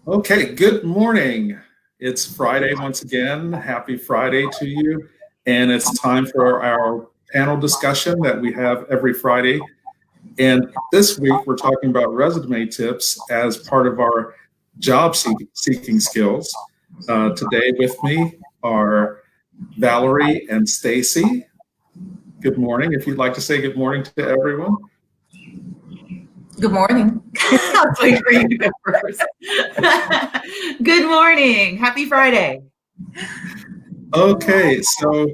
Okay, good morning. It's Friday once again. Happy Friday to you. And it's time for our panel discussion that we have every Friday. And this week, we're talking about resume tips as part of our job seeking skills. Today with me are Valerie and Stacy. Good morning. If you'd like to say good morning to everyone. Good morning. I'll wait for you to go first. Good morning. Happy Friday. Okay, so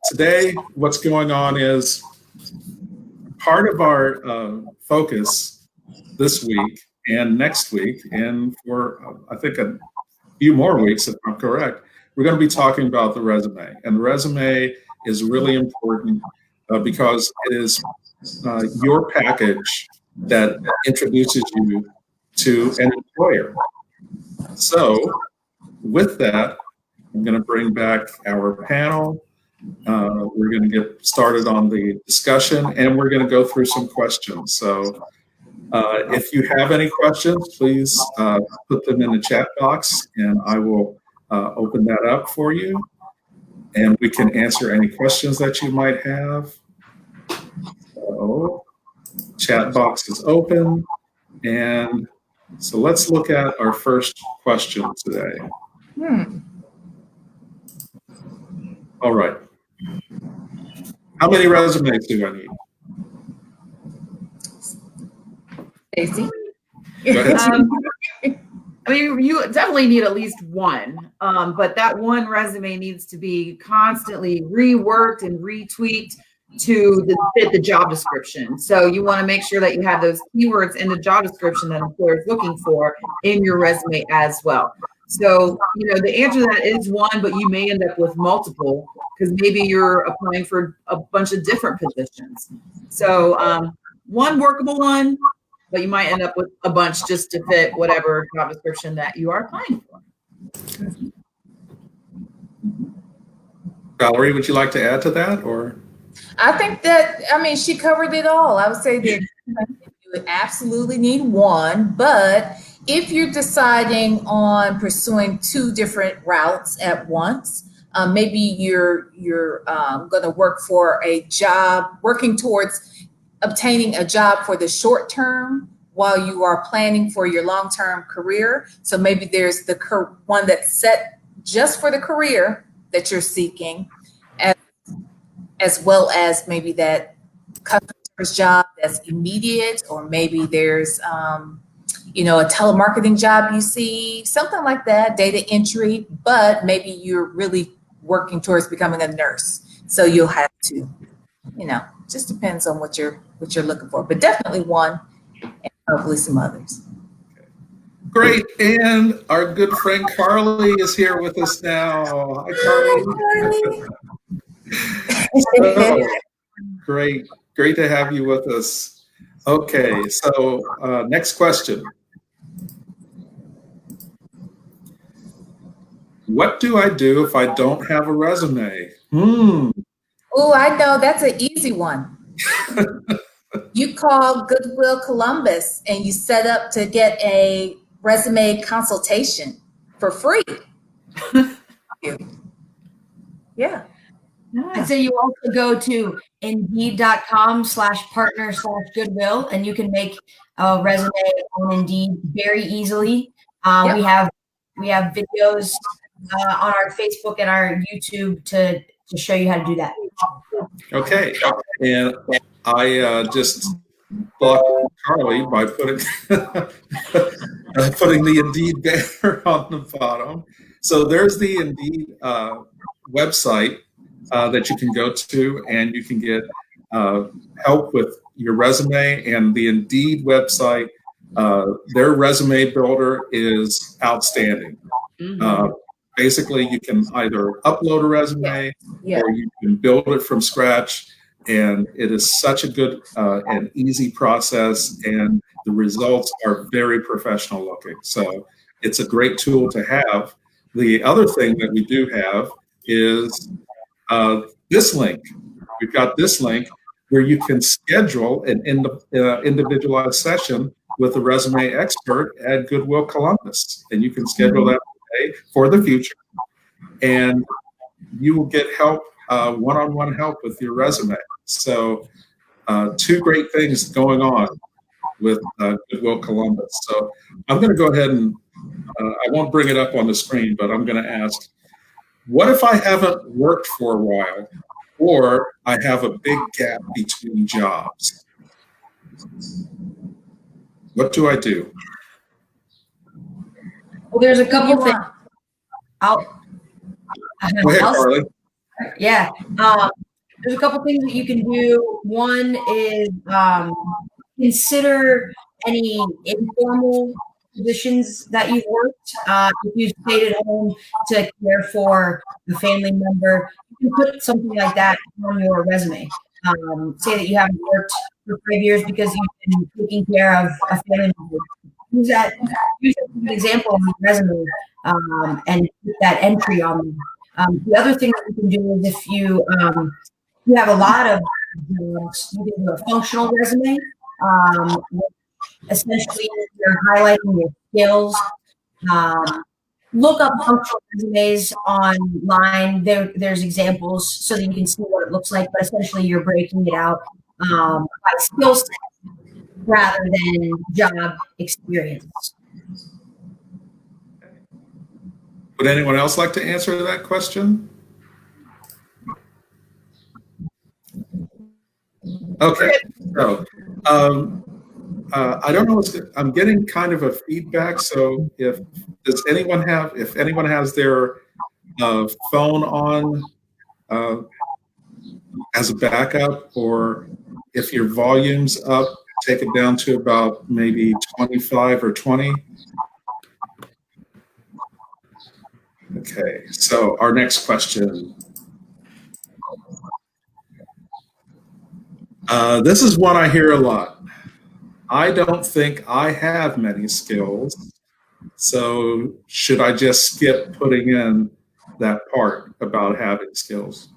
today what's going on is part of our focus this week and next week, and for I think a few more weeks, if I'm correct, we're going to be talking about the resume. And the resume is really important because it is your package that introduces you to an employer. So, with that, I'm going to bring back our panel. We're going to get started on the discussion, and we're going to go through some questions. So, if you have any questions, please put them in the chat box, and I will open that up for you, and we can answer any questions that you might have. So, chat box is open, and so let's look at our first question today. All right. How many resumes do I need? Stacy. Go ahead. I mean, you definitely need at least one, but that one resume needs to be constantly reworked and retweaked to fit the job description. So you want to make sure that you have those keywords in the job description that employer is looking for in your resume as well. So, the answer to that is one, but you may end up with multiple because maybe you're applying for a bunch of different positions. So one workable one, but you might end up with a bunch just to fit whatever job description that you are applying for. Valerie, would you like to add to that, or? I think that, she covered it all. I would say that you would absolutely need one, but if you're deciding on pursuing two different routes at once, maybe you're going to work for a job, working towards obtaining a job for the short term while you are planning for your long-term career. So maybe there's the one that's set just for the career that you're seeking, as well as maybe that customer service job that's immediate, or maybe there's a telemarketing job you see, something like that, data entry, but maybe you're really working towards becoming a nurse. So you'll have to, just depends on what you're looking for, but definitely one, and hopefully some others. Great, and our good friend Carly is here with us now. Hi, Carly. So, great to have you with us. Okay, so next question. What do I do if I don't have a resume? Oh, I know, that's an easy one. You call Goodwill Columbus and you set up to get a resume consultation for free. Yeah. And so you also go to indeed.com/partner/Goodwill, and you can make a resume on Indeed very easily. Yep. We have videos on our Facebook and our YouTube to show you how to do that. Okay, and I just blocked Carly by putting the Indeed banner on the bottom. So there's the Indeed website that you can go to, and you can get help with your resume. And the Indeed website, their resume builder is outstanding. Basically, you can either upload a resume or you can build it from scratch. And it is such a good and easy process, and the results are very professional looking. So it's a great tool to have. The other thing that we do have is this link. We've got this link where you can schedule an individualized session with a resume expert at Goodwill Columbus, and you can schedule that today for the future, and you will get help, one-on-one help with your resume. So two great things going on with Goodwill Columbus. So I'm going to go ahead and I won't bring it up on the screen, but I'm going to ask, what if I haven't worked for a while, or I have a big gap between jobs? What do I do? Well, there's a couple things. Go ahead, Carly. Yeah. There's a couple things that you can do. One is consider any informal positions that you've worked. If you stayed at home to care for a family member, you can put something like that on your resume. Say that you haven't worked for 5 years because you've been taking care of a family member. Use that as an example on your resume, and put that entry on there. The other thing that you can do is if you have a lot of jobs, you can do a functional resume. Essentially, you're highlighting your skills. Look up functional resumes online. There's examples so that you can see what it looks like, but essentially you're breaking it out by skill set rather than job experience. Would anyone else like to answer that question? Okay, so I don't know. I'm getting kind of a feedback. So if anyone has their phone on as a backup, or if your volume's up, take it down to about maybe 25 or 20. Okay, so our next question. This is one I hear a lot. I don't think I have many skills, so should I just skip putting in that part about having skills?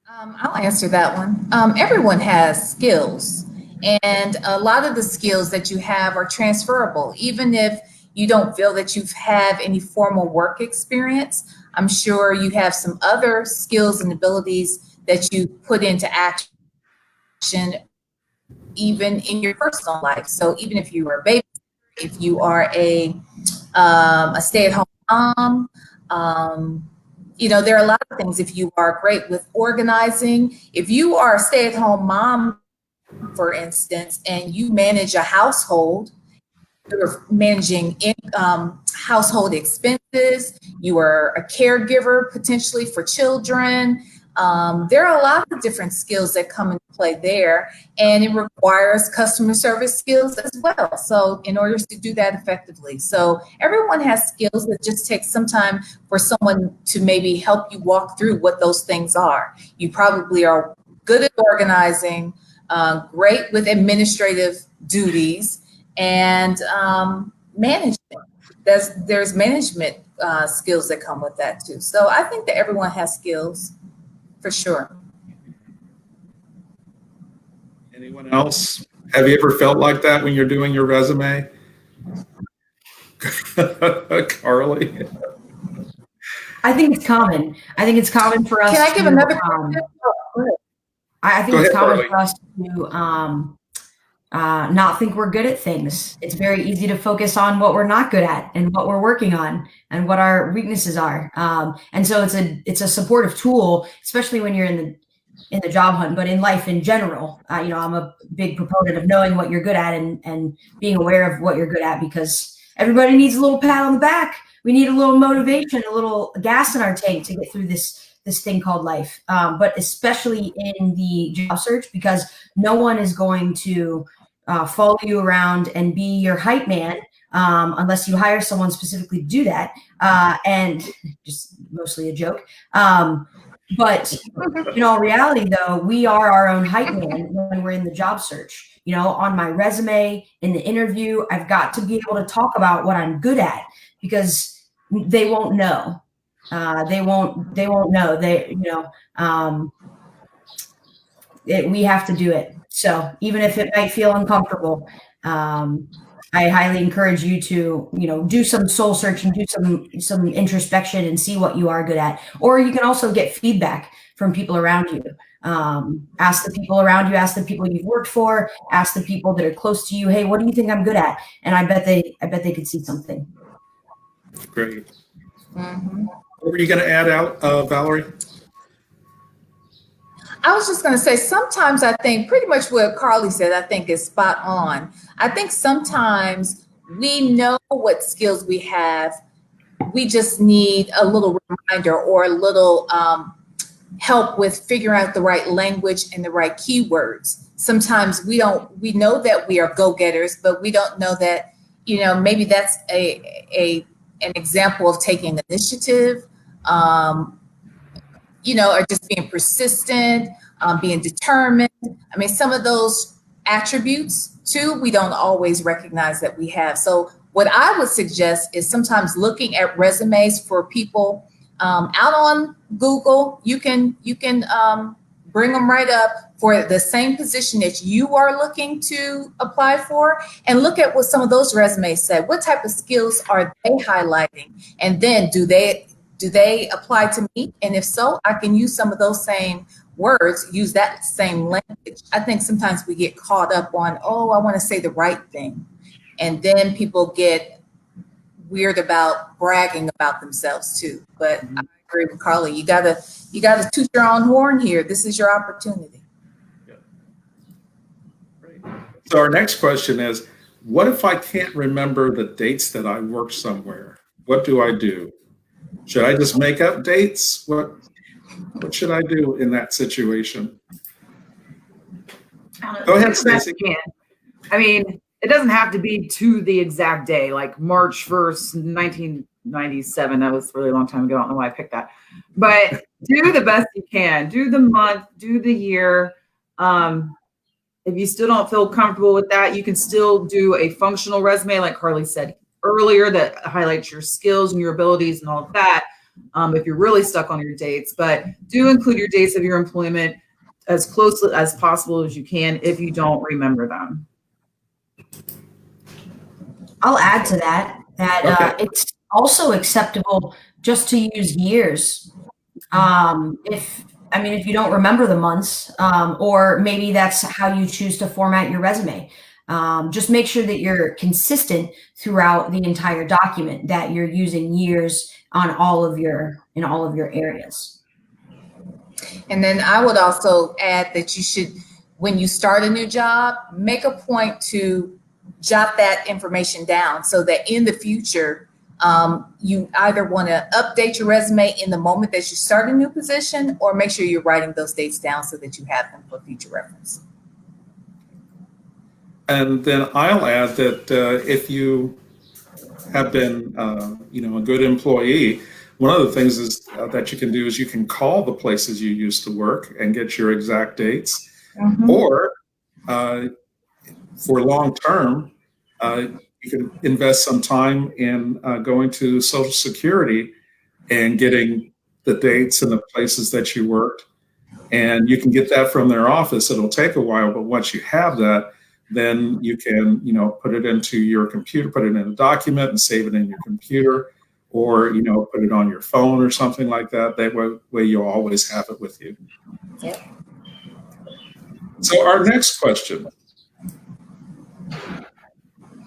I'll answer that one. Everyone has skills, and a lot of the skills that you have are transferable. Even if you don't feel that you've had any formal work experience, I'm sure you have some other skills and abilities that you put into action even in your personal life. So even if you are a baby, if you are a stay-at-home mom, there are a lot of things. If you are great with organizing, if you are a stay-at-home mom, for instance, and you manage a household, you're managing household expenses, you are a caregiver potentially for children. There are a lot of different skills that come into play there, and it requires customer service skills as well. So in order to do that effectively. So everyone has skills. That just takes some time for someone to maybe help you walk through what those things are. You probably are good at organizing, great with administrative duties, and management. There's management skills that come with that too. So I think that everyone has skills. For sure. Anyone else? Have you ever felt like that when you're doing your resume? Carly? I think it's common. I think it's common for us. Can I give another? I think it's common Carly. for us to not think we're good at things. It's very easy to focus on what we're not good at and what we're working on and what our weaknesses are. And so it's a supportive tool, especially when you're in the job hunt, but in life in general. I'm a big proponent of knowing what you're good at and being aware of what you're good at, because everybody needs a little pat on the back. We need a little motivation, a little gas in our tank to get through this thing called life. But especially in the job search, because no one is going to follow you around and be your hype man unless you hire someone specifically to do that. And just mostly a joke. But in all reality, though, we are our own hype man when we're in the job search. On my resume, in the interview, I've got to be able to talk about what I'm good at, because they won't know. They won't know. we have to do it. So even if it might feel uncomfortable, I highly encourage you to, do some soul search and do some introspection and see what you are good at. Or you can also get feedback from people around you. Ask the people around you, ask the people you've worked for, ask the people that are close to you, hey, what do you think I'm good at? And I bet they could see something. Great. Mm-hmm. What were you going to add out, Valerie? I was just going to say, sometimes I think pretty much what Carly said, I think is spot on. I think sometimes we know what skills we have. We just need a little reminder or a little help with figuring out the right language and the right keywords. Sometimes we know that we are go-getters, but we don't know that, maybe that's an example of taking initiative, or just being persistent, being determined. I mean, some of those attributes too, we don't always recognize that we have. So what I would suggest is sometimes looking at resumes for people out on Google. You can bring them right up for the same position that you are looking to apply for, and look at what some of those resumes say. What type of skills are they highlighting? And then do they apply to me? And if so, I can use some of those same words, use that same language. I think sometimes we get caught up on, I want to say the right thing. And then people get weird about bragging about themselves too. But I agree with Carly. You gotta toot your own horn here. This is your opportunity. Yeah. Great. So our next question is, what if I can't remember the dates that I worked somewhere? What do I do? Should I just make up dates? What should I do in that situation? Go ahead, Stacey. I mean, it doesn't have to be to the exact day, like March 1st, 1997. That was a really long time ago. I don't know why I picked that. But do the best you can. Do the month, do the year. If you still don't feel comfortable with that, you can still do a functional resume, like Carly said earlier, that highlights your skills and your abilities and all of that, if you're really stuck on your dates. But do include your dates of your employment as close as possible as you can if you don't remember them. I'll add to that it's also acceptable just to use years. If you don't remember the months, or maybe that's how you choose to format your resume. Just make sure that you're consistent throughout the entire document, that you're using years on all of your areas. And then I would also add that you should, when you start a new job, make a point to jot that information down so that in the future, you either want to update your resume in the moment that you start a new position, or make sure you're writing those dates down so that you have them for future reference. And then I'll add that if you have been, a good employee, one of the things is that you can do is you can call the places you used to work and get your exact dates. Mm-hmm. Or for long term, you can invest some time in going to Social Security and getting the dates and the places that you worked. And you can get that from their office. It'll take a while, but once you have that, then you can, put it into your computer, put it in a document and save it in your computer, or, put it on your phone or something like that. That way you'll always have it with you. Yep. So our next question.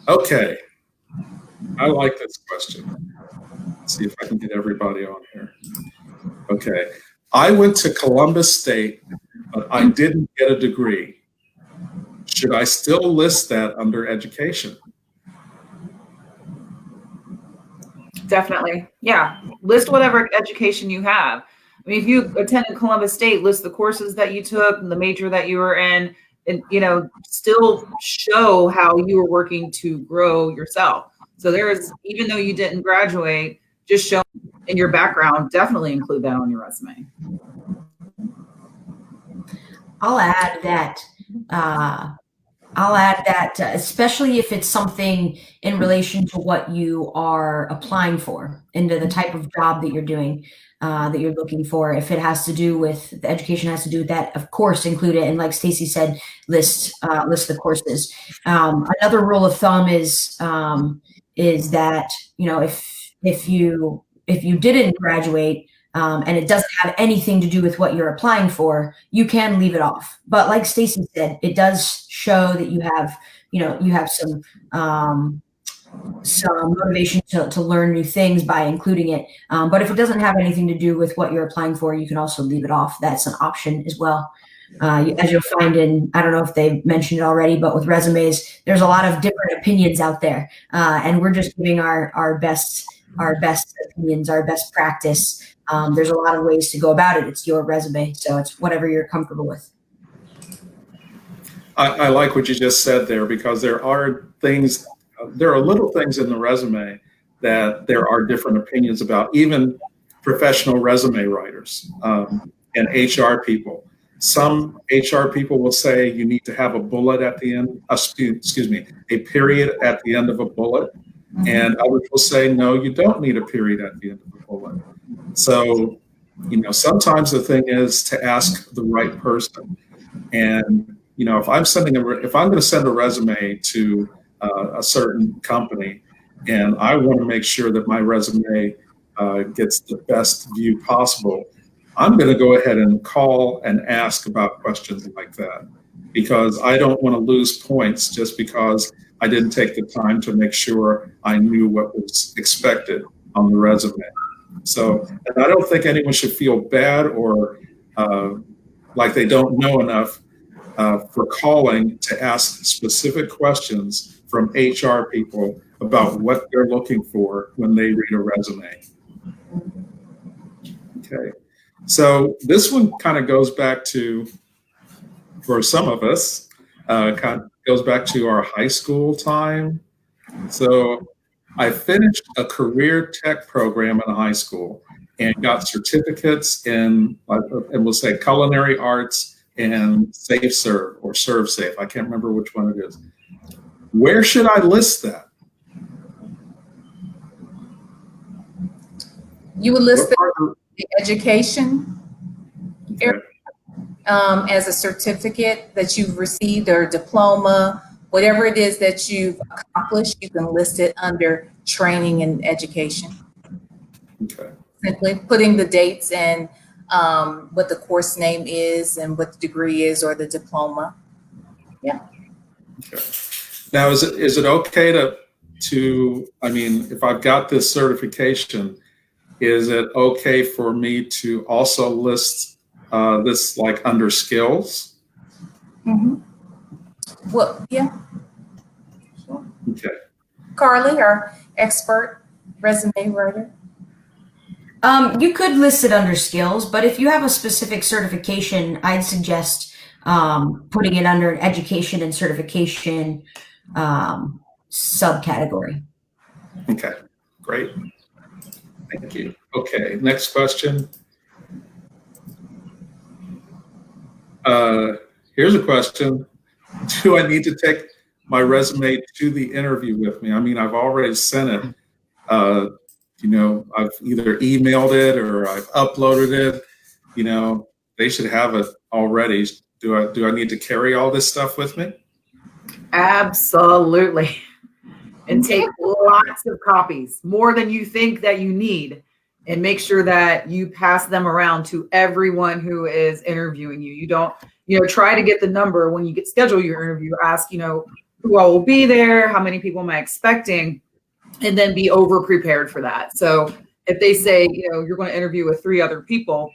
Okay. I like this question. Let's see if I can get everybody on here. Okay. I went to Columbus State, but I didn't get a degree. Should I still list that under education? Definitely. Yeah. List whatever education you have. I mean, if you attended Columbus State, list the courses that you took and the major that you were in, and, still show how you were working to grow yourself. So even though you didn't graduate, just show in your background, definitely include that on your resume. I'll add that, especially if it's something in relation to what you are applying for, into the type of job that you're doing. that you're looking for. If it has to do with the education has to do with that, of course, include it. And like Stacy said, list the courses. Another rule of thumb is that, you know, if you didn't graduate, and it doesn't have anything to do with what you're applying for, you can leave it off. But like Stacy said, it does show that you have, you know, you have some motivation to learn new things by including it. But if it doesn't have anything to do with what you're applying for, you can also leave it off. That's an option as well. As you'll find I don't know if they mentioned it already, but with resumes, there's a lot of different opinions out there. And we're just giving our best opinions, our best practice. There's a lot of ways to go about it. It's your resume, so it's whatever you're comfortable with. I like what you just said there, because there are little things in the resume that there are different opinions about, even professional resume writers and HR people. Some HR people will say you need to have a bullet at the end, a period at the end of a bullet. And others will say, no, you don't need a period at the end of a bullet. So, you know, sometimes the thing is to ask the right person. And, you know, if I'm going to send a resume to a certain company, and I want to make sure that my resume gets the best view possible, I'm going to go ahead and call and ask about questions like that, because I don't want to lose points just because I didn't take the time to make sure I knew what was expected on the resume. So, and I don't think anyone should feel bad or like they don't know enough for calling to ask specific questions from HR people about what they're looking for when they read a resume. Okay, so this one kind of goes back to, for some of us, kind of goes back to our high school time. So I finished a career tech program in high school and got certificates in, and we'll say culinary arts and Safe Serve or Serve Safe. I can't remember which one it is. Where should I list that? You would list the education area, as a certificate that you've received or diploma, whatever it is that you've accomplished, you can list it under training and education. Okay. Simply putting the dates and what the course name is and what the degree is or the diploma. Yeah. Okay. Now, is it okay to, I mean, if I've got this certification, is it okay for me to also list this like under skills? Mm-hmm. Well, yeah. Sure. Okay. Carly, our expert resume writer. You could list it under skills, but if you have a specific certification, I'd suggest putting it under education and certification subcategory. Okay, great. Thank you. Okay, next question. Here's a question. Do I need to take my resume to the interview with me? I mean, I've already sent it. You know, I've either emailed it or I've uploaded it. You know, they should have it already. Do I need to carry all this stuff with me? Absolutely. And take lots of copies, more than you think that you need, and make sure that you pass them around to everyone who is interviewing you. You don't, try to get the number when you schedule your interview, ask, who all will be there, how many people am I expecting, and then be over prepared for that. So if they say, you're going to interview with 3 other people,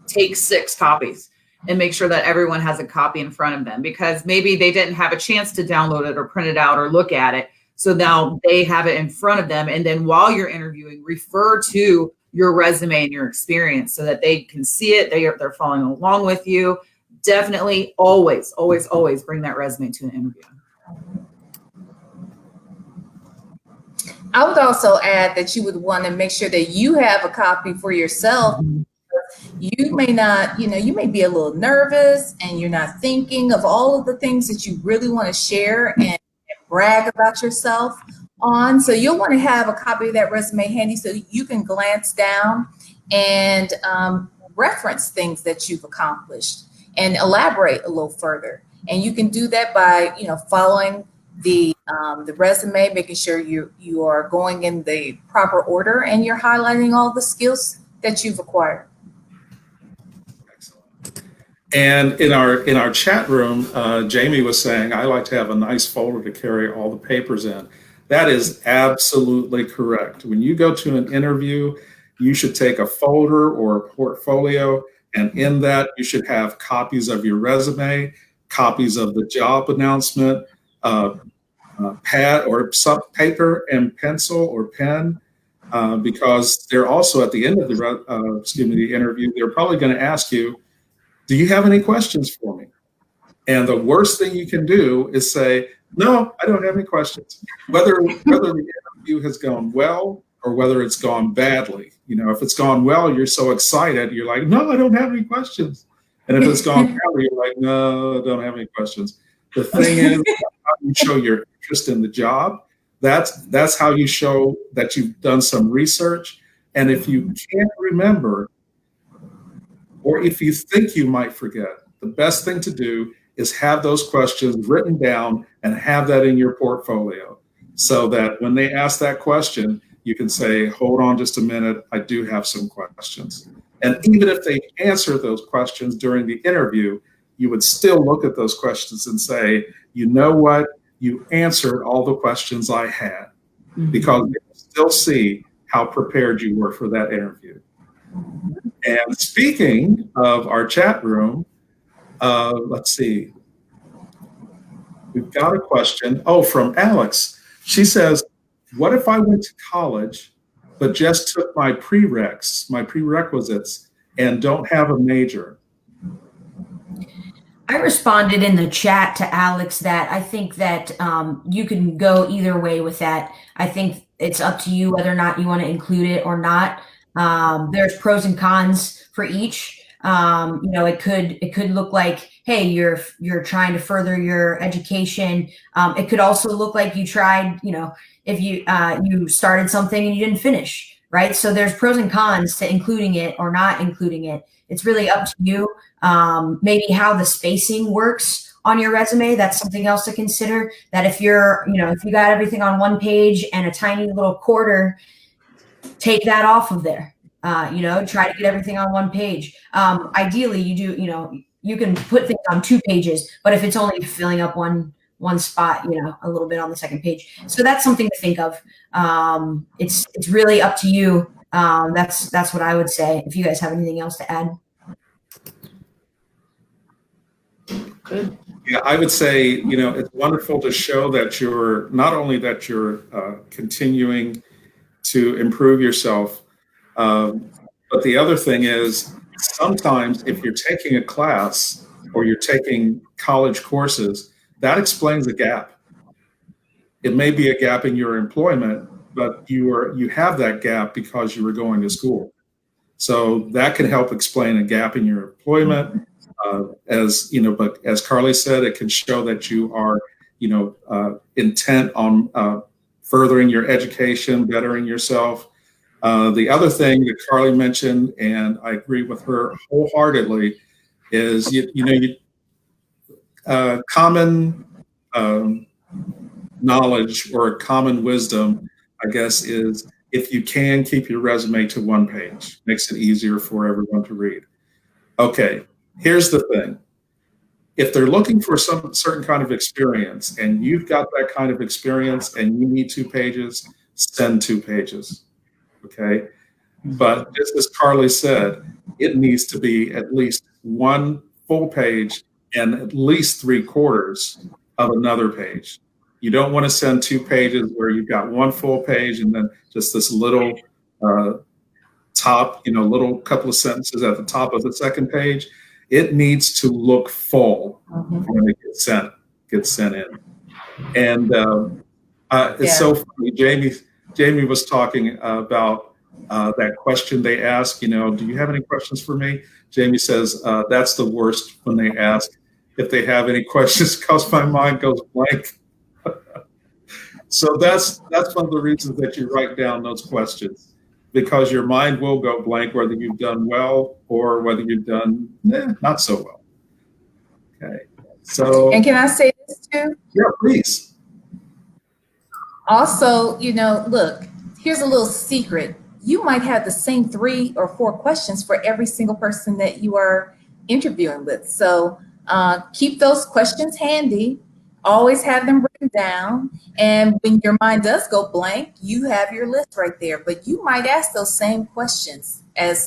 take 6 copies and make sure that everyone has a copy in front of them, because maybe they didn't have a chance to download it or print it out or look at it. So now they have it in front of them. And then while you're interviewing, refer to your resume and your experience so that they can see it. They're following along with you. Definitely always, always, always bring that resume to an interview. I would also add that you would want to make sure that you have a copy for yourself. You may not, you may be a little nervous and you're not thinking of all of the things that you really want to share and brag about yourself on. So you'll want to have a copy of that resume handy so you can glance down and reference things that you've accomplished and elaborate a little further. And you can do that by, following the resume, making sure you are going in the proper order and you're highlighting all the skills that you've acquired. Excellent. And in our chat room, Jamie was saying, I like to have a nice folder to carry all the papers in. That is absolutely correct. When you go to an interview, you should take a folder or a portfolio, and in that you should have copies of your resume, copies of the job announcement, pad or some paper and pencil or pen, because they're also at the end of the interview, they're probably going to ask you, do you have any questions for me? And the worst thing you can do is say, no, I don't have any questions. Whether the interview has gone well or whether it's gone badly. If it's gone well, you're so excited, you're like, no, I don't have any questions. And if it's gone badly, you're like, no, I don't have any questions. The thing is, how you show your interest in the job. That's how you show that you've done some research. And if you can't remember, or if you think you might forget, the best thing to do is have those questions written down and have that in your portfolio so that when they ask that question, you can say, hold on just a minute, I do have some questions. And even if they answer those questions during the interview, you would still look at those questions and say, you know what, you answered all the questions I had, because you still see how prepared you were for that interview. And speaking of our chat room, let's see. We've got a question. Oh, from Alex. She says, what if I went to college, but just took my prerequisites, and don't have a major? I responded in the chat to Alex that I think that you can go either way with that. I think it's up to you whether or not you want to include it or not. There's pros and cons for each. It could look like, hey, you're trying to further your education. It could also look like you tried, if you started something and you didn't finish, right? So there's pros and cons to including it or not including it. It's really up to you. Maybe how the spacing works on your resume. That's something else to consider. That if if you got everything on one page and a tiny little quarter, take that off of there. Try to get everything on one page. Ideally, you can put things on 2 pages, but if it's only filling up one spot, a little bit on the second page. So that's something to think of. It's really up to you. That's what I would say. If you guys have anything else to add. Good. Yeah, I would say, it's wonderful to show that you're not only that you're continuing to improve yourself, but the other thing is sometimes if you're taking a class or you're taking college courses, that explains a gap. It may be a gap in your employment, but you have that gap because you were going to school. So that can help explain a gap in your employment. But as Carly said, it can show that you are, intent on furthering your education, bettering yourself. The other thing that Carly mentioned, and I agree with her wholeheartedly, is common knowledge or common wisdom, I guess, is if you can keep your resume to 1 page, makes it easier for everyone to read. Okay, here's the thing. If they're looking for some certain kind of experience and you've got that kind of experience and you need 2 pages, send 2 pages. Okay. But just as Carly said, it needs to be at least 1 full page and at least 3/4 of another page. You don't want to send 2 pages where you've got 1 full page and then just this little little couple of sentences at the top of the second page. It needs to look full when it gets sent in. And it's so funny. Jamie was talking about that question they ask, do you have any questions for me? Jamie says, that's the worst when they ask if they have any questions because my mind goes blank. So that's one of the reasons that you write down those questions. because your mind will go blank whether you've done well or whether you've done not so well. Okay, so. And can I say this too? Yeah, please. Also, look, here's a little secret. You might have the same 3 or 4 questions for every single person that you are interviewing with. So keep those questions handy. Always have them written down. And when your mind does go blank, you have your list right there. But you might ask those same questions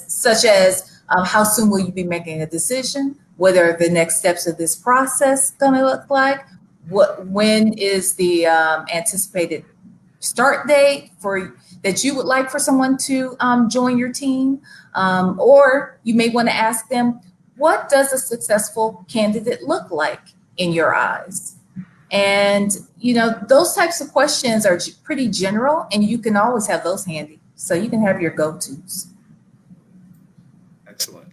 such as how soon will you be making a decision? What are the next steps of this process going to look like? When is the anticipated start date that you would like for someone to join your team? Or you may want to ask them, what does a successful candidate look like in your eyes? And, those types of questions are pretty general, and you can always have those handy. So you can have your go-tos. Excellent.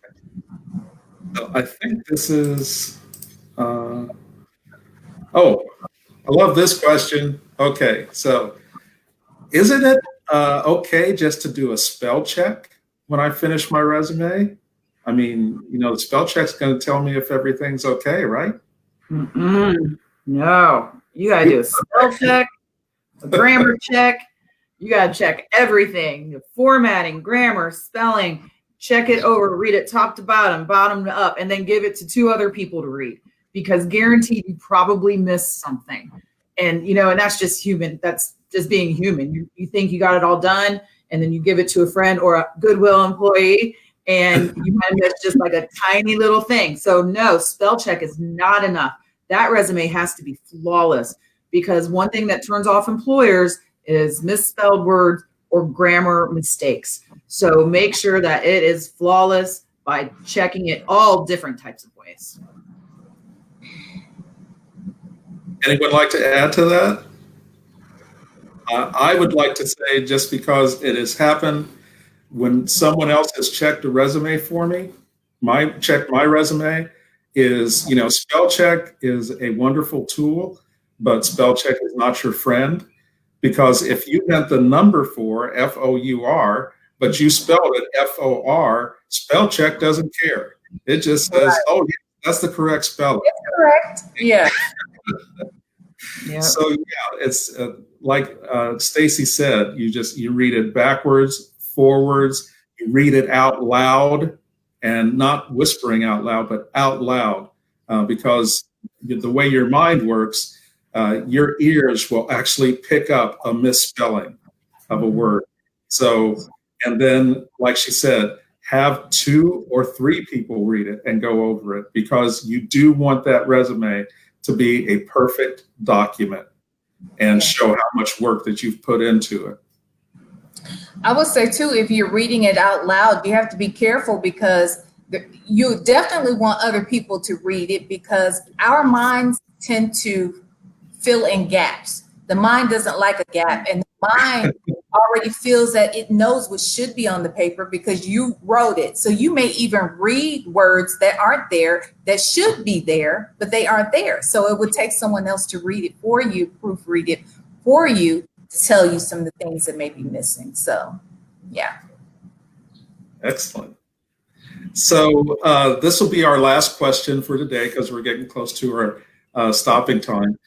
So I think this is, I love this question. Okay, so isn't it okay just to do a spell check when I finish my resume? I mean, the spell check's going to tell me if everything's okay, right? No, you got to do a spell check, a grammar check. You got to check everything, the formatting, grammar, spelling, check it over, read it top to bottom, bottom to up, and then give it to 2 other people to read, because guaranteed you probably missed something. And, and that's just human. That's just being human. You think you got it all done, and then you give it to a friend or a Goodwill employee, and you might miss just like a tiny little thing. So no, spell check is not enough. That resume has to be flawless, because one thing that turns off employers is misspelled words or grammar mistakes. So make sure that it is flawless by checking it all different types of ways. Anyone like to add to that? I would like to say, just because it has happened, when someone else has checked a resume for me, my resume is, spell check is a wonderful tool, but spell check is not your friend, because if you meant the number 4, F-O-U-R, but you spelled it F-O-R, spell check doesn't care. It just says, right. Oh, yeah, that's the correct spelling. It's correct. Yeah. Yeah. So yeah, it's like Stacy said, you read it backwards, forwards, you read it out loud, and not whispering out loud, but out loud, because the way your mind works, your ears will actually pick up a misspelling of a word. So, and then, like she said, have 2 or 3 people read it and go over it, because you do want that resume to be a perfect document and show how much work that you've put into it. I would say too, if you're reading it out loud, you have to be careful, because you definitely want other people to read it, because our minds tend to fill in gaps. The mind doesn't like a gap, and the mind already feels that it knows what should be on the paper because you wrote it. So you may even read words that aren't there, that should be there, but they aren't there. So it would take someone else to read it for you, proofread it for you, to tell you some of the things that may be missing. So, yeah. Excellent. So this will be our last question for today, because we're getting close to our stopping time.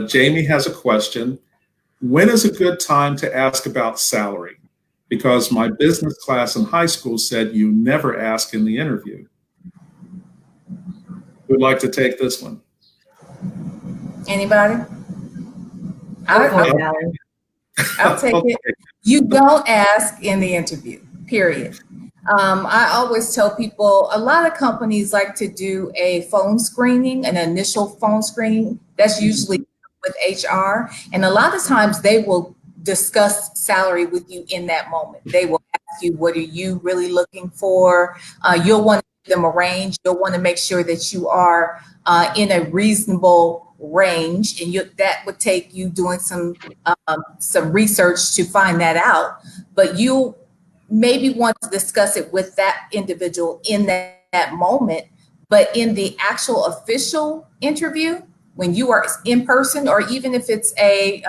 Jamie has a question. When is a good time to ask about salary? Because my business class in high school said you never ask in the interview. Who'd like to take this one? Anybody? I'll take Okay. it. You don't ask in the interview, period. I always tell people, a lot of companies like to do a phone screening, an initial phone screening. That's usually with HR. And a lot of times they will discuss salary with you in that moment. They will ask you, what are you really looking for? You'll want to give them a range. You'll want to make sure that you are in a reasonable range. And that would take you doing some research to find that out. But you maybe want to discuss it with that individual in that moment. But in the actual official interview, when you are in person, or even if it's a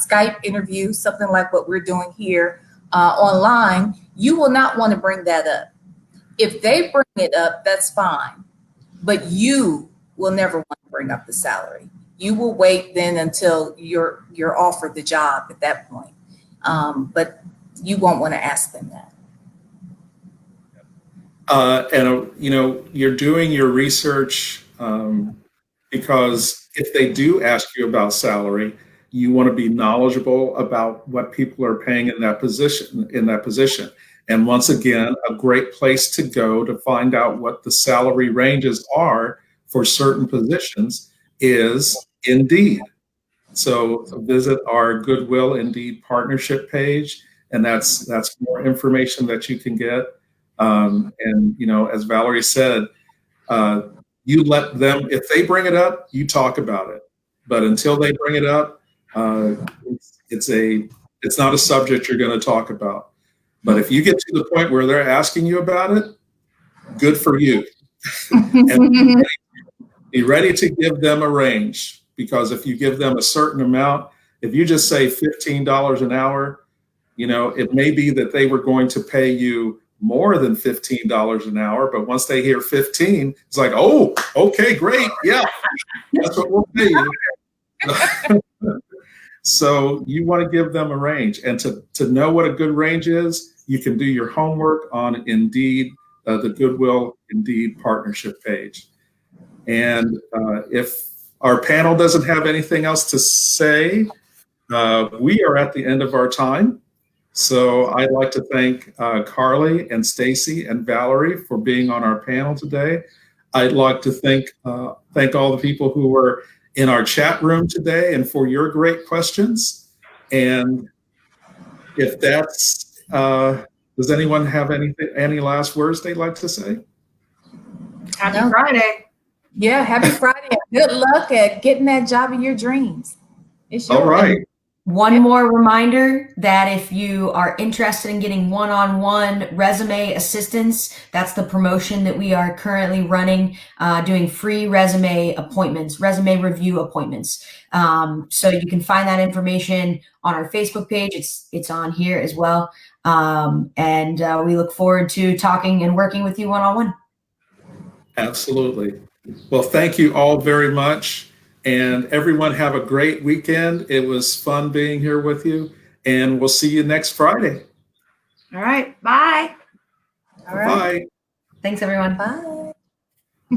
Skype interview, something like what we're doing here, online, you will not want to bring that up. If they bring it up, that's fine, but you will never want to bring up the salary. You will wait then until you're offered the job at that point, but you won't want to ask them that. You're doing your research because if they do ask you about salary, you want to be knowledgeable about what people are paying in that position. And once again, a great place to go to find out what the salary ranges are for certain positions is Indeed. So visit our Goodwill Indeed partnership page, and that's more information that you can get. And as Valerie said, you let them, if they bring it up, you talk about it. But until they bring it up, it's not a subject you're going to talk about. But if you get to the point where they're asking you about it, good for you. And be ready to give them a range, because if you give them a certain amount, if you just say $15 an hour, it may be that they were going to pay you more than $15 an hour, but once they hear 15, it's like, oh, okay, great, yeah, that's what we'll pay you. So you want to give them a range, and to know what a good range is, you can do your homework on Indeed, the Goodwill Indeed partnership page. And if our panel doesn't have anything else to say, we are at the end of our time. So I'd like to thank Carly and Stacy and Valerie for being on our panel today. I'd like to thank all the people who were in our chat room today and for your great questions. And if that's, does anyone have any last words they'd like to say? Happy Friday. Yeah, happy Friday. Good luck at getting that job of your dreams. It's your All right. One more reminder that if you are interested in getting one-on-one resume assistance, that's the promotion that we are currently running, doing free resume appointments, resume review appointments. So you can find that information on our Facebook page. It's on here as well. And we look forward to talking and working with you one-on-one. Absolutely. Well, thank you all very much. And everyone have a great weekend. It was fun being here with you. And we'll see you next Friday. All right. Bye. All right. Bye. Thanks, everyone. Bye.